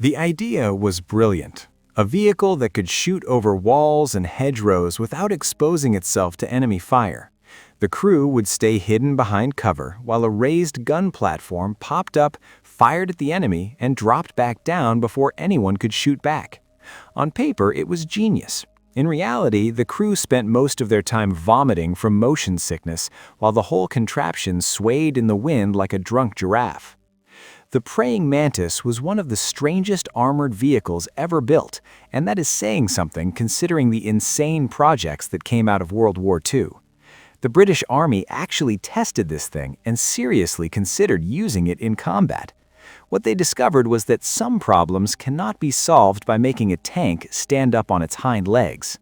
The idea was brilliant. A vehicle that could shoot over walls and hedgerows without exposing itself to enemy fire. The crew would stay hidden behind cover while a raised gun platform popped up, fired at the enemy, and dropped back down before anyone could shoot back. On paper, it was genius. In reality, the crew spent most of their time vomiting from motion sickness while the whole contraption swayed in the wind like a drunk giraffe. The praying mantis was one of the strangest armored vehicles ever built, and that is saying something considering the insane projects that came out of World War II. The British Army actually tested this thing and seriously considered using it in combat. What they discovered was that some problems cannot be solved by making a tank stand up on its hind legs.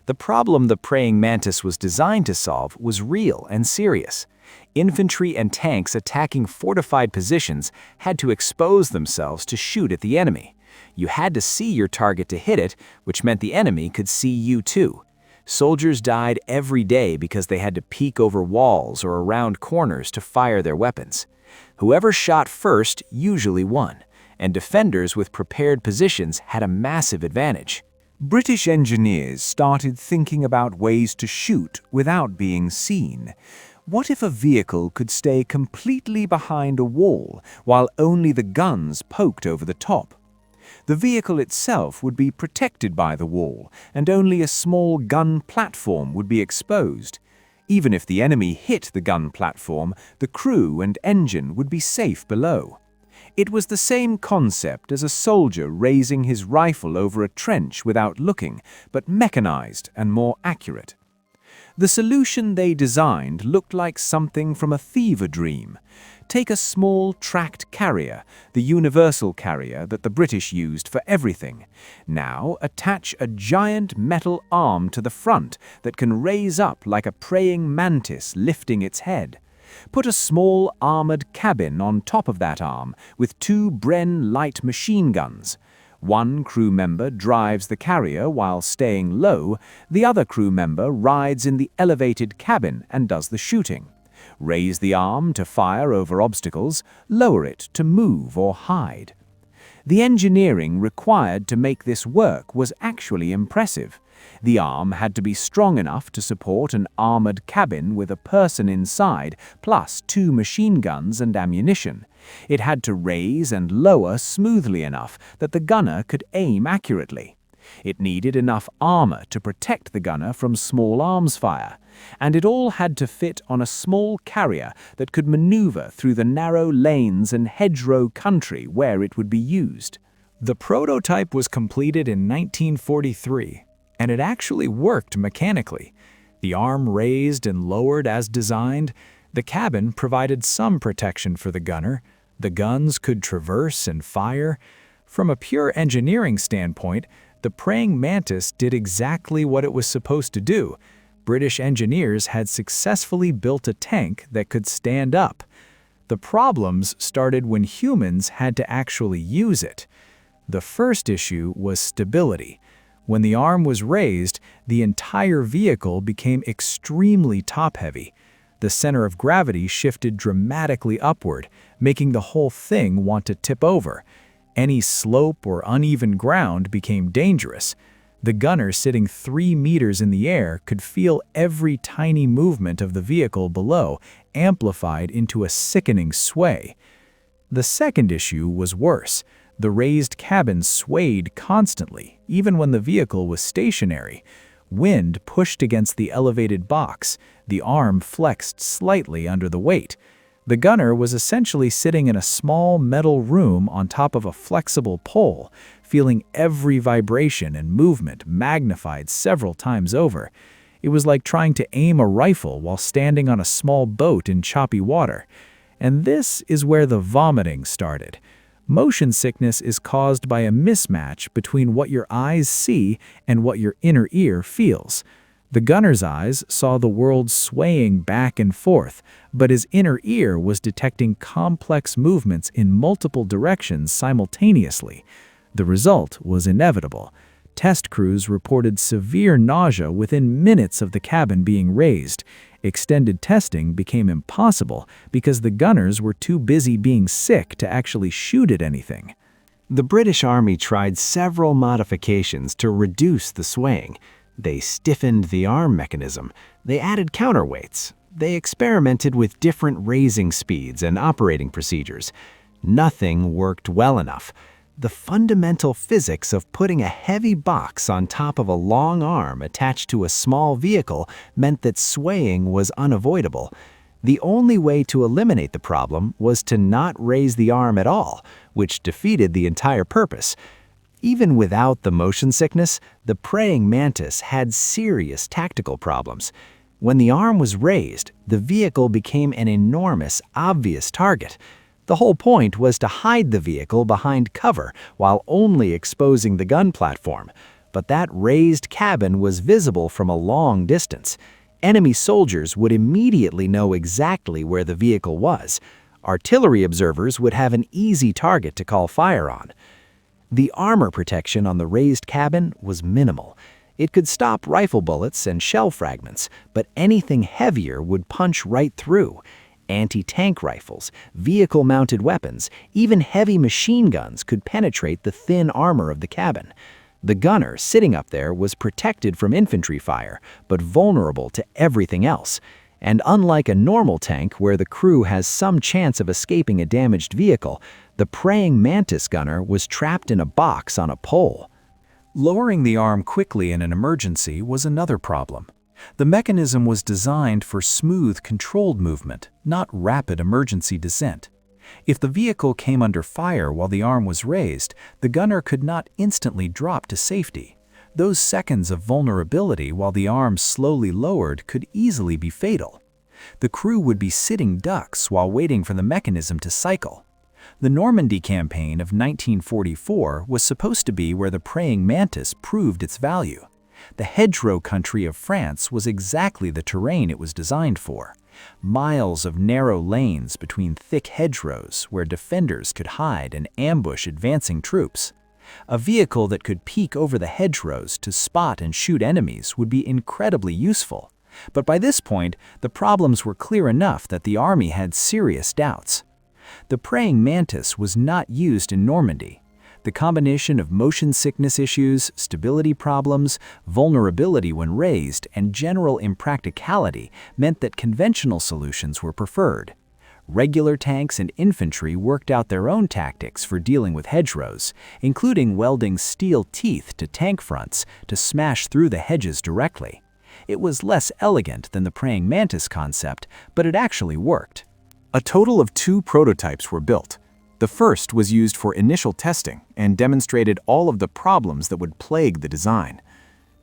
The problem the praying mantis was designed to solve was real and serious. Infantry and tanks attacking fortified positions had to expose themselves to shoot at the enemy. You had to see your target to hit it, which meant the enemy could see you too. Soldiers died every day because they had to peek over walls or around corners to fire their weapons. Whoever shot first usually won, and defenders with prepared positions had a massive advantage. British engineers started thinking about ways to shoot without being seen. What if a vehicle could stay completely behind a wall while only the guns poked over the top? The vehicle itself would be protected by the wall, and only a small gun platform would be exposed. Even if the enemy hit the gun platform, the crew and engine would be safe below. It was the same concept as a soldier raising his rifle over a trench without looking, but mechanized and more accurate. The solution they designed looked like something from a fever dream. Take a small tracked carrier, the universal carrier that the British used for everything. Now attach a giant metal arm to the front that can raise up like a praying mantis lifting its head. Put a small armored cabin on top of that arm with 2 Bren light machine guns. One crew member drives the carrier while staying low, the other crew member rides in the elevated cabin and does the shooting. Raise the arm to fire over obstacles, lower it to move or hide. The engineering required to make this work was actually impressive. The arm had to be strong enough to support an armored cabin with a person inside, plus 2 machine guns and ammunition. It had to raise and lower smoothly enough that the gunner could aim accurately. It needed enough armor to protect the gunner from small arms fire. And it all had to fit on a small carrier that could maneuver through the narrow lanes and hedgerow country where it would be used. The prototype was completed in 1943, and it actually worked mechanically. The arm raised and lowered as designed. The cabin provided some protection for the gunner. The guns could traverse and fire. From a pure engineering standpoint, the praying mantis did exactly what it was supposed to do. British engineers had successfully built a tank that could stand up. The problems started when humans had to actually use it. The first issue was stability. When the arm was raised, the entire vehicle became extremely top-heavy. The center of gravity shifted dramatically upward, making the whole thing want to tip over. Any slope or uneven ground became dangerous. The gunner sitting 3 meters in the air could feel every tiny movement of the vehicle below, amplified into a sickening sway. The second issue was worse. The raised cabin swayed constantly, even when the vehicle was stationary. Wind pushed against the elevated box. The arm flexed slightly under the weight. The gunner was essentially sitting in a small metal room on top of a flexible pole, feeling every vibration and movement magnified several times over. It was like trying to aim a rifle while standing on a small boat in choppy water. And this is where the vomiting started. Motion sickness is caused by a mismatch between what your eyes see and what your inner ear feels. The gunner's eyes saw the world swaying back and forth, but his inner ear was detecting complex movements in multiple directions simultaneously. The result was inevitable. Test crews reported severe nausea within minutes of the cabin being raised. Extended testing became impossible because the gunners were too busy being sick to actually shoot at anything. The British Army tried several modifications to reduce the swaying. They stiffened the arm mechanism. They added counterweights. They experimented with different raising speeds and operating procedures. Nothing worked well enough. The fundamental physics of putting a heavy box on top of a long arm attached to a small vehicle meant that swaying was unavoidable. The only way to eliminate the problem was to not raise the arm at all, which defeated the entire purpose. Even without the motion sickness, the praying mantis had serious tactical problems. When the arm was raised, the vehicle became an enormous, obvious target. The whole point was to hide the vehicle behind cover while only exposing the gun platform. But that raised cabin was visible from a long distance. Enemy soldiers would immediately know exactly where the vehicle was. Artillery observers would have an easy target to call fire on. The armor protection on the raised cabin was minimal. It could stop rifle bullets and shell fragments, but anything heavier would punch right through. Anti-tank rifles, vehicle-mounted weapons, even heavy machine guns could penetrate the thin armor of the cabin. The gunner sitting up there was protected from infantry fire, but vulnerable to everything else. And unlike a normal tank where the crew has some chance of escaping a damaged vehicle, the praying mantis gunner was trapped in a box on a pole. Lowering the arm quickly in an emergency was another problem. The mechanism was designed for smooth, controlled movement, not rapid emergency descent. If the vehicle came under fire while the arm was raised, the gunner could not instantly drop to safety. Those seconds of vulnerability while the arm slowly lowered could easily be fatal. The crew would be sitting ducks while waiting for the mechanism to cycle. The Normandy campaign of 1944 was supposed to be where the praying mantis proved its value. The hedgerow country of France was exactly the terrain it was designed for. Miles of narrow lanes between thick hedgerows where defenders could hide and ambush advancing troops. A vehicle that could peek over the hedgerows to spot and shoot enemies would be incredibly useful. But by this point, the problems were clear enough that the army had serious doubts. The praying mantis was not used in Normandy. The combination of motion sickness issues, stability problems, vulnerability when raised, and general impracticality meant that conventional solutions were preferred. Regular tanks and infantry worked out their own tactics for dealing with hedgerows, including welding steel teeth to tank fronts to smash through the hedges directly. It was less elegant than the praying mantis concept, but it actually worked. A total of 2 prototypes were built. The first was used for initial testing and demonstrated all of the problems that would plague the design.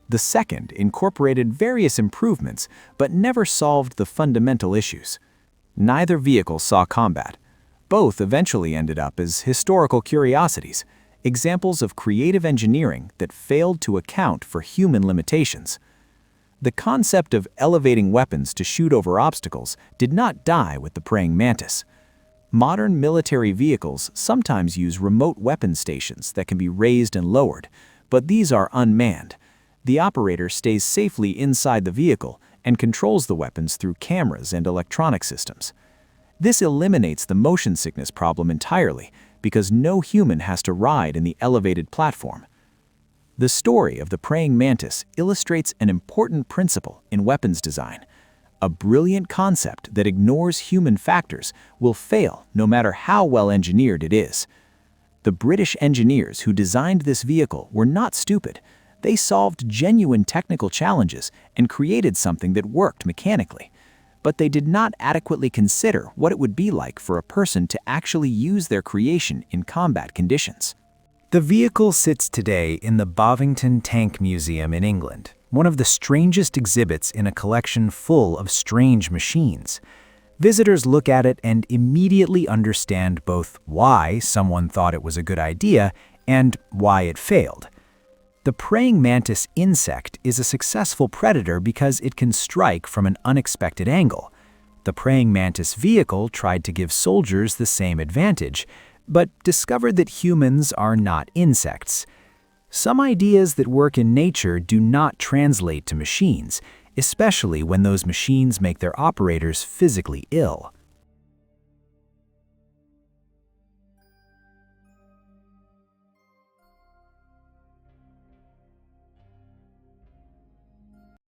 The second incorporated various improvements but never solved the fundamental issues. Neither vehicle saw combat. Both eventually ended up as historical curiosities, examples of creative engineering that failed to account for human limitations. The concept of elevating weapons to shoot over obstacles did not die with the praying mantis. Modern military vehicles sometimes use remote weapon stations that can be raised and lowered, but these are unmanned. The operator stays safely inside the vehicle and controls the weapons through cameras and electronic systems. This eliminates the motion sickness problem entirely because no human has to ride in the elevated platform. The story of the praying mantis illustrates an important principle in weapons design. A brilliant concept that ignores human factors will fail no matter how well engineered it is. The British engineers who designed this vehicle were not stupid. They solved genuine technical challenges and created something that worked mechanically. But they did not adequately consider what it would be like for a person to actually use their creation in combat conditions. The vehicle sits today in the Bovington Tank Museum in England, one of the strangest exhibits in a collection full of strange machines. Visitors look at it and immediately understand both why someone thought it was a good idea and why it failed. The praying mantis insect is a successful predator because it can strike from an unexpected angle. The praying mantis vehicle tried to give soldiers the same advantage, but discovered that humans are not insects. Some ideas that work in nature do not translate to machines, especially when those machines make their operators physically ill.